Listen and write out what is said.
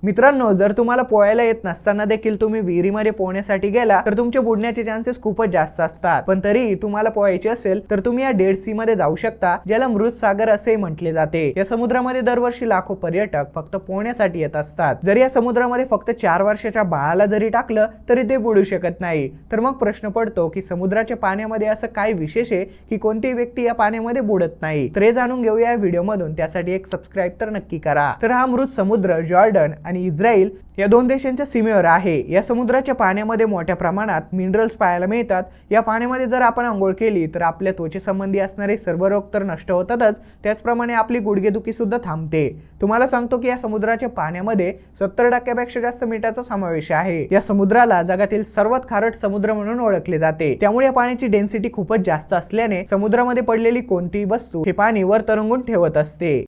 मित्रांनो, जर तुम्हाला पोहायला येत नसताना देखील तुम्ही विहिरीमध्ये पोहण्यासाठी गेला तर तुमचे बुडण्याचे चान्सेस खूपच जास्त असतात। पण तरी तुम्हाला पोहायचे असेल तर तुम्ही या डेड सी मध्ये जाऊ शकता, ज्याला मृत सागर असे म्हटले जाते। या समुद्रामध्ये दरवर्षी लाखो पर्यटक फक्त पोहण्यासाठी येत असतात। जर या समुद्रामध्ये फक्त 4 वर्षाच्या बाळाला जरी टाकलं तरी ते बुडू शकत नाही। तर मग प्रश्न पडतो की समुद्राच्या पाण्यामध्ये असं काय विशेष आहे की कोणतीही व्यक्ती या पाण्यामध्ये बुडत नाही? तर हे जाणून घेऊया या व्हिडिओ मधून। त्यासाठी एक सबस्क्राइब तर नक्की करा। तर हा मृत समुद्र जॉर्डन आणि इस्रायल या दोन देशांच्या सीमेवर आहे। या समुद्राच्या पाण्यामध्ये मोठ्या प्रमाणात मिनरल्स पाहायला मिळतात। या पाण्यामध्ये जर आपण अंघोळ केली तर आपल्या त्वचेसंबंधी असणारे सर्व रोग तर नष्ट होतातच, त्याचप्रमाणे आपली गुडघेदुखी सुद्धा थांबते। तुम्हाला सांगतो की या समुद्राच्या पाण्यामध्ये 70% पेक्षा जास्त मीठाचा समावेश आहे। या समुद्राला जगातील सर्वात खारट समुद्र म्हणून ओळखले जाते। त्यामुळे या पाण्याची डेन्सिटी खूपच जास्त असल्याने समुद्रामध्ये पडलेली कोणतीही वस्तू हे पाणी वर तरंगून ठेवत असते।